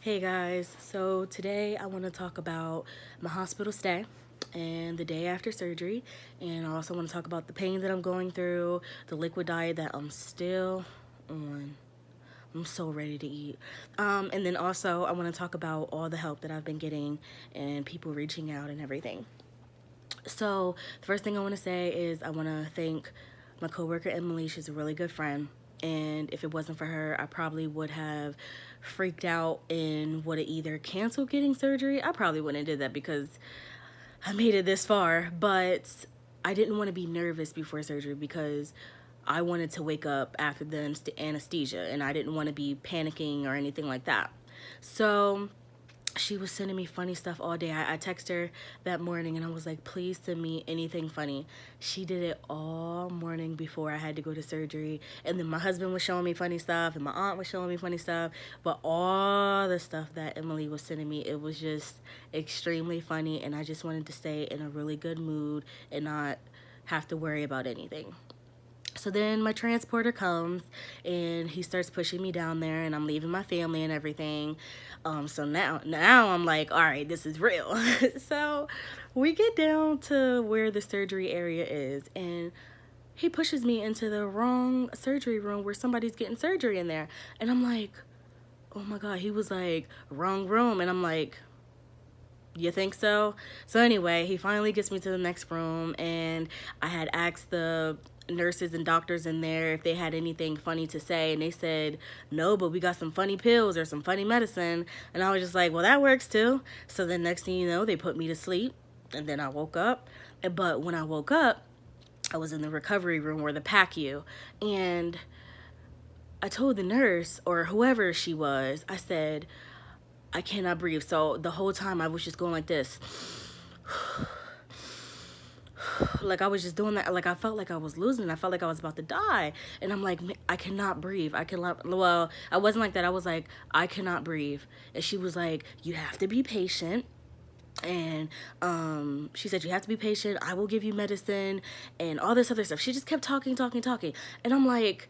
Hey guys, so today I want to talk about my hospital stay and the day after surgery, and I also want to talk about the pain that I'm going through, the liquid diet that I'm still on. I'm so ready to eat. And then also I want to talk about all the help that I've been getting and people reaching out and everything. So the first thing I want to say is I want to thank my coworker Emily. She's a really good friend, and if it wasn't for her, I probably would have freaked out and would have either canceled getting surgery. I probably wouldn't have did that because I made it this far, but I didn't want to be nervous before surgery because I wanted to wake up after the anesthesia, and I didn't want to be panicking or anything like that. So she was sending me funny stuff all day. I texted her that morning and I was like, please send me anything funny. She did it all morning before I had to go to surgery. And then my husband was showing me funny stuff and my aunt was showing me funny stuff. But all the stuff that Emily was sending me, it was just extremely funny. And I just wanted to stay in a really good mood and not have to worry about anything. So then my transporter comes and he starts pushing me down there, and I'm leaving my family and everything. So now I'm like, all right, this is real. So we get down to where the surgery area is, and he pushes me into the wrong surgery room where somebody's getting surgery in there. And I'm like, oh my God. He was like, wrong room. And I'm like, you think so? So anyway, he finally gets me to the next room, and I had asked the nurses and doctors in there if they had anything funny to say, and they said no, but we got some funny pills or some funny medicine. And I was just like, well, that works too. So then next thing you know, they put me to sleep, and then I woke up. But when I woke up, I was in the recovery room where the PACU, and I told the nurse or whoever she was, I said, I cannot breathe. So the whole time I was just going like this. Like I was just doing that. Like I felt like I was losing. I felt like I was about to die. And I'm like, I cannot breathe. I cannot. Well, I wasn't like that. I was like, I cannot breathe. And she was like, you have to be patient. And she said, you have to be patient. I will give you medicine and all this other stuff. She just kept talking. And I'm like,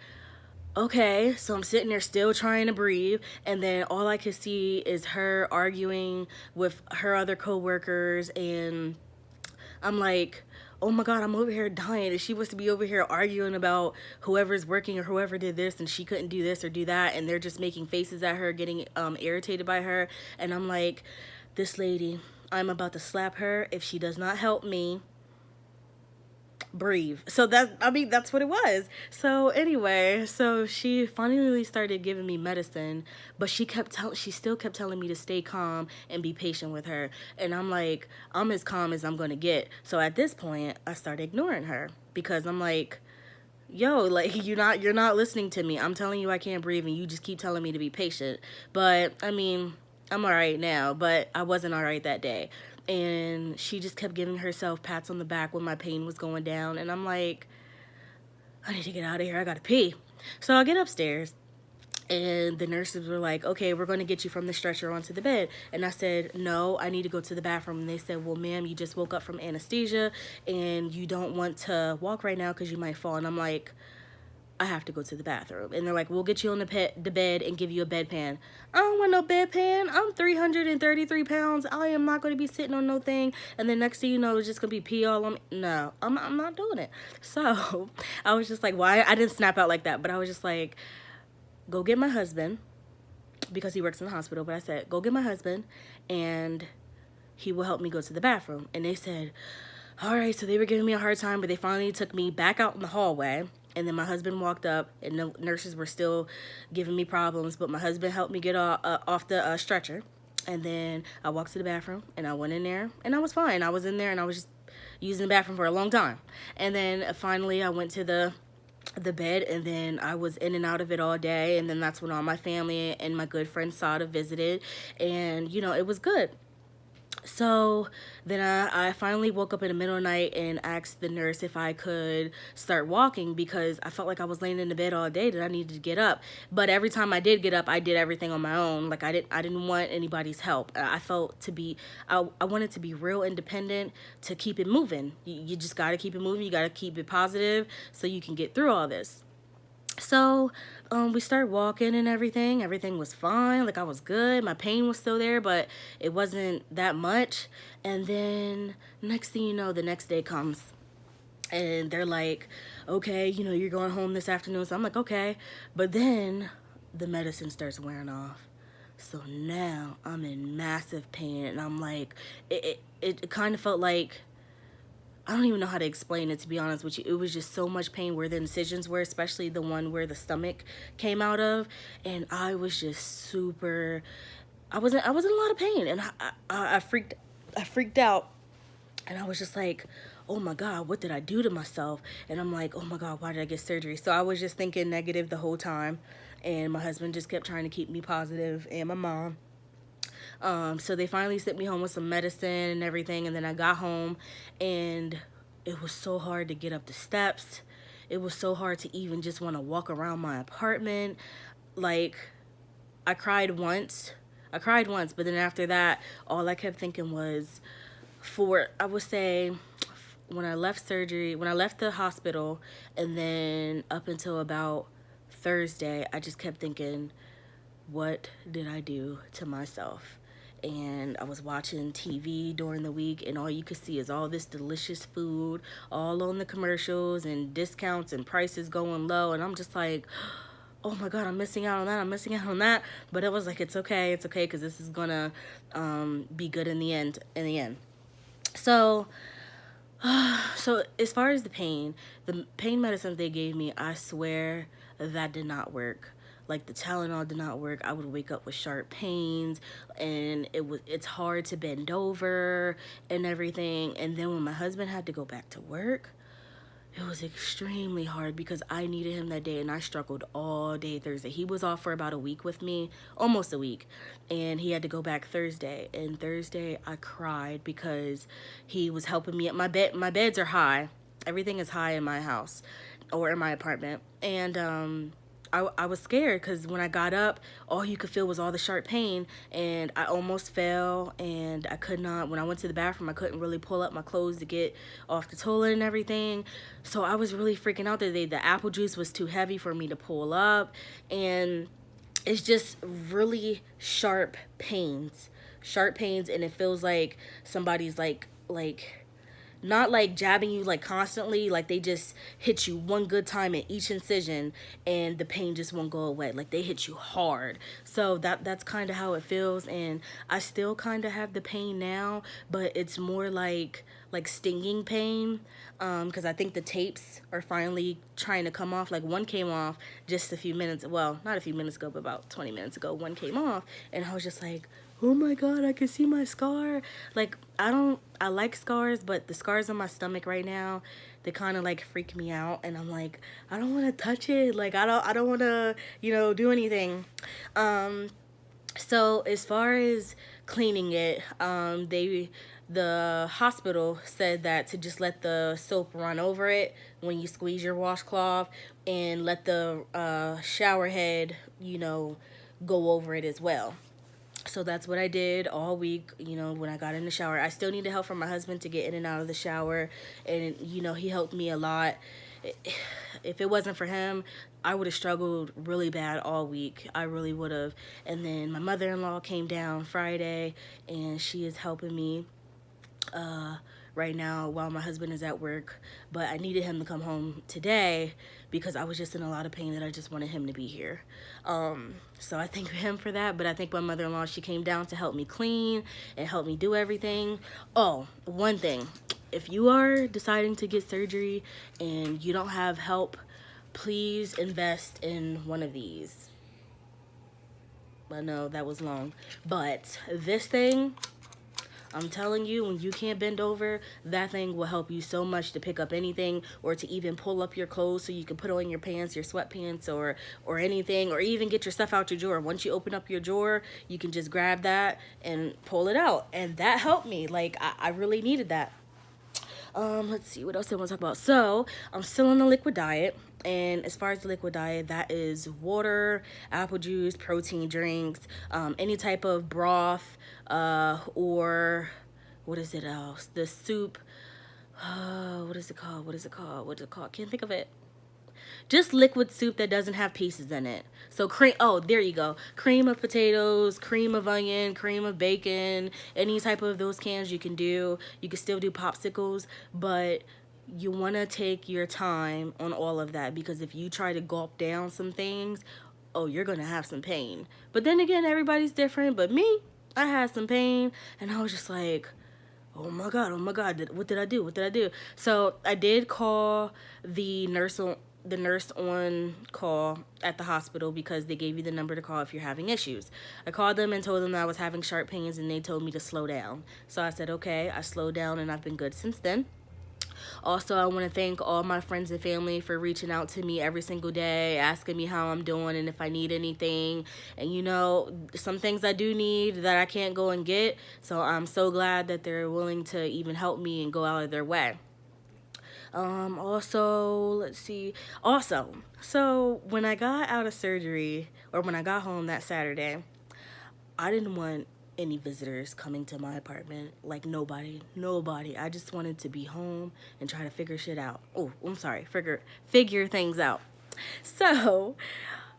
okay. So I'm sitting there still trying to breathe, and then all I could see is her arguing with her other coworkers, and I'm like, oh my God, I'm over here dying. And she was to be over here arguing about whoever's working or whoever did this, and she couldn't do this or do that, and they're just making faces at her, getting irritated by her. And I'm like, this lady, I'm about to slap her if she does not help me breathe. So that's what it was. So anyway, so she finally started giving me medicine, but she still kept telling me to stay calm and be patient with her. And I'm like, I'm as calm as I'm going to get. So at this point, I started ignoring her because I'm like, yo, like you're not listening to me. I'm telling you I can't breathe, and you just keep telling me to be patient. But I mean, I'm all right now, but I wasn't all right that day. And she just kept giving herself pats on the back when my pain was going down. And I'm like, I need to get out of here. I gotta pee. So I get upstairs, and the nurses were like, okay, we're going to get you from the stretcher onto the bed. And I said, no, I need to go to the bathroom. And they said, well, ma'am, you just woke up from anesthesia and you don't want to walk right now because you might fall. And I'm like, I have to go to the bathroom. And they're like, we'll get you on the bed and give you a bedpan. I don't want no bedpan. I'm 333 pounds. I am not going to be sitting on no thing. And then next thing you know, it's just going to be pee all on me. No, I'm not doing it. So I was just like, why? I didn't snap out like that, but I was just like, go get my husband, because he works in the hospital. But I said, go get my husband and he will help me go to the bathroom. And they said, all right. So they were giving me a hard time, but they finally took me back out in the hallway. And then my husband walked up, and the nurses were still giving me problems, but my husband helped me get off the stretcher. And then I walked to the bathroom, and I went in there, and I was fine. I was in there, and I was just using the bathroom for a long time. And then finally I went to the bed, and then I was in and out of it all day. And then that's when all my family and my good friend Sada visited, and it was good. So then I finally woke up in the middle of the night and asked the nurse if I could start walking, because I felt like I was laying in the bed all day, that I needed to get up. But every time I did get up, I did everything on my own. Like I didn't want anybody's help. I wanted to be real independent, to keep it moving. You just got to keep it moving. You got to keep it positive so you can get through all this. So we start walking and everything. Everything was fine. Like I was good. My pain was still there, but it wasn't that much. And then next thing you know, the next day comes and they're like, okay, you know, you're going home this afternoon. So I'm like, okay. But then the medicine starts wearing off. So now I'm in massive pain, and I'm like, it kind of felt like, I don't even know how to explain it, to be honest with you. It was just so much pain where the incisions were, especially the one where the stomach came out of, and I was just super. I was in a lot of pain, and I freaked out, and I was just like, oh my God, what did I do to myself? And I'm like, oh my God, why did I get surgery? So I was just thinking negative the whole time, and my husband just kept trying to keep me positive, and my mom. So they finally sent me home with some medicine and everything. And then I got home, and it was so hard to get up the steps. It was so hard to even just want to walk around my apartment. Like, I cried once. But then after that, all I kept thinking was, I would say, when I left surgery, when I left the hospital, and then up until about Thursday, I just kept thinking, what did I do to myself? And I was watching TV during the week, and all you could see is all this delicious food, all on the commercials and discounts and prices going low. And I'm just like, oh my God, I'm missing out on that. I'm missing out on that. But it was like, it's okay, because this is gonna be good in the end. So, so as far as the pain medicine they gave me, I swear that did not work. Like the Tylenol did not work. I would wake up with sharp pains, and it's hard to bend over and everything. And then when my husband had to go back to work, it was extremely hard because I needed him that day, and I struggled all day Thursday. He was off for about a week with me, almost a week, and he had to go back Thursday. And Thursday I cried because he was helping me. My beds are high. Everything is high in my house or in my apartment. And I was scared because when I got up, all you could feel was all the sharp pain, and I almost fell, and I could not. When I went to the bathroom, I couldn't really pull up my clothes to get off the toilet and everything. So I was really freaking out that day. The apple juice was too heavy for me to pull up, and it's just really sharp pains, and it feels like somebody's like not like jabbing you like constantly, like they just hit you one good time at each incision and the pain just won't go away. Like they hit you hard. So that's kind of how it feels, and I still kind of have the pain now, but it's more like stinging pain, because I think the tapes are finally trying to come off. Like one came off just a few minutes, well, not a few minutes ago, but about 20 minutes ago, one came off, and I was just like, oh my God, I can see my scar. Like, I like scars, but the scars on my stomach right now, they kind of like freak me out. And I'm like, I don't want to touch it. Like, I don't want to, do anything. So as far as cleaning it, the hospital said that to just let the soap run over it when you squeeze your washcloth, and let the shower head, go over it as well. So that's what I did all week, when I got in the shower. I still needed help from my husband to get in and out of the shower, and, he helped me a lot. If it wasn't for him, I would have struggled really bad all week. I really would have. And then my mother-in-law came down Friday, and she is helping me right now while my husband is at work. But I needed him to come home today because I was just in a lot of pain that I just wanted him to be here. So I thank him for that. But I think my mother-in-law, she came down to help me clean and help me do everything. Oh, one thing. If you are deciding to get surgery and you don't have help, please invest in one of these. I know that was long, but this thing, I'm telling you, when you can't bend over, that thing will help you so much to pick up anything, or to even pull up your clothes so you can put on your pants, your sweatpants, or anything, or even get your stuff out your drawer. Once you open up your drawer, you can just grab that and pull it out. And that helped me. Like, I really needed that. Let's see, what else I want to talk about. So, I'm still on the liquid diet. And as far as the liquid diet, that is water, apple juice, protein drinks, any type of broth, or what is it else? The soup. What is it called? Can't think of it. just liquid soup that doesn't have pieces in it. So cream, oh, there you go. Cream of potatoes, cream of onion, cream of bacon, any type of those cans you can do. You can still do popsicles, but you want to take your time on all of that, because if you try to gulp down some things, oh, you're going to have some pain. But then again, everybody's different. But me, I had some pain, and I was just like, oh my God, what did I do? What did I do? So I did call the nurse on call at the hospital, because they gave you the number to call if you're having issues. I called them and told them that I was having sharp pains, and they told me to slow down. So I said, okay, I slowed down, and I've been good since then. Also, I want to thank all my friends and family for reaching out to me every single day, asking me how I'm doing and if I need anything. And you know, some things I do need that I can't go and get. So I'm so glad that they're willing to even help me and go out of their way. Also, let's see. Also, so when I got out of surgery, or when I got home that Saturday, I didn't want any visitors coming to my apartment. Like nobody. I just wanted to be home and try to figure shit out. Oh, I'm sorry. Figure things out. So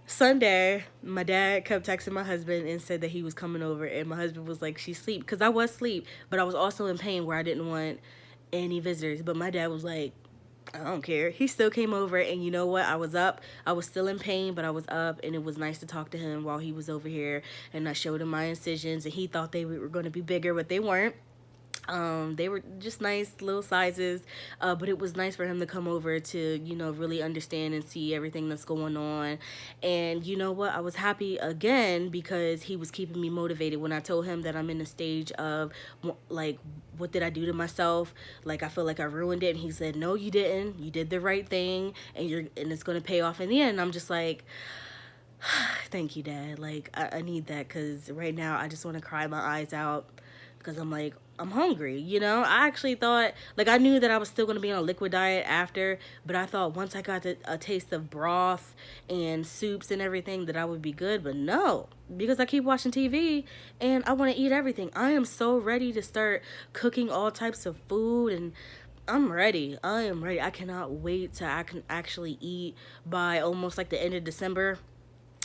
Sunday, my dad kept texting my husband and said that he was coming over, and my husband was like, she's asleep, because I was asleep, but I was also in pain where I didn't want any visitors. But my dad was like, I don't care. He still came over, and you know what? I was up. I was still in pain, but I was up, and it was nice to talk to him while he was over here, and I showed him my incisions, and he thought they were going to be bigger, but they weren't. They were just nice little sizes, but it was nice for him to come over to, you know, really understand and see everything that's going on. And you know what? I was happy again, because he was keeping me motivated when I told him that I'm in a stage of, like, what did I do to myself? Like, I feel like I ruined it. And he said, no, you didn't. You did the right thing, and it's going to pay off in the end. And I'm just like, thank you, Dad. Like, I need that, because right now I just want to cry my eyes out, because I'm like, I'm hungry, you know? I actually thought, like, I knew that I was still going to be on a liquid diet after, but I thought once I got a taste of broth and soups and everything that I would be good. But no, because I keep watching TV and I want to eat everything. I am so ready to start cooking all types of food, and I'm ready. I am ready. I cannot wait till I can actually eat by almost like the end of December.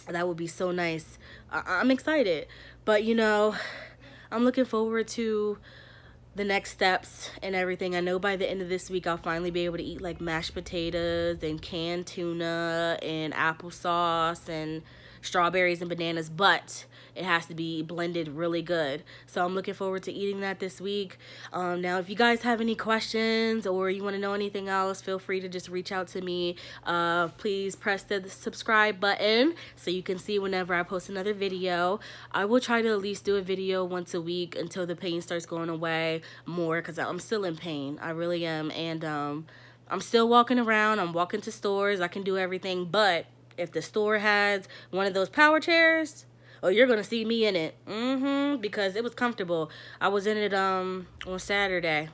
That would be so nice. I'm excited. But, you know, I'm looking forward to the next steps and everything. I know by the end of this week, I'll finally be able to eat like mashed potatoes and canned tuna and applesauce and strawberries and bananas, but it has to be blended really good. So I'm looking forward to eating that this week. Now, if you guys have any questions or you want to know anything else, feel free to just reach out to me. Please press the subscribe button so you can see whenever I post another video. I will try to at least do a video once a week until the pain starts going away more, because I'm still in pain. I really am. And I'm still walking around. I'm walking to stores. I can do everything, but if the store has one of those power chairs, oh, you're gonna see me in it. Because it was comfortable. I was in it on Saturday.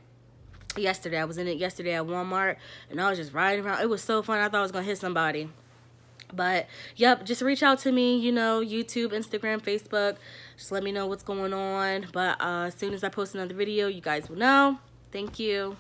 Yesterday, I was in it yesterday at Walmart, and I was just riding around. It was so fun. I thought I was gonna hit somebody. But yep, just reach out to me, you know, YouTube, Instagram, Facebook. Just let me know what's going on. But as soon as I post another video, you guys will know. Thank you.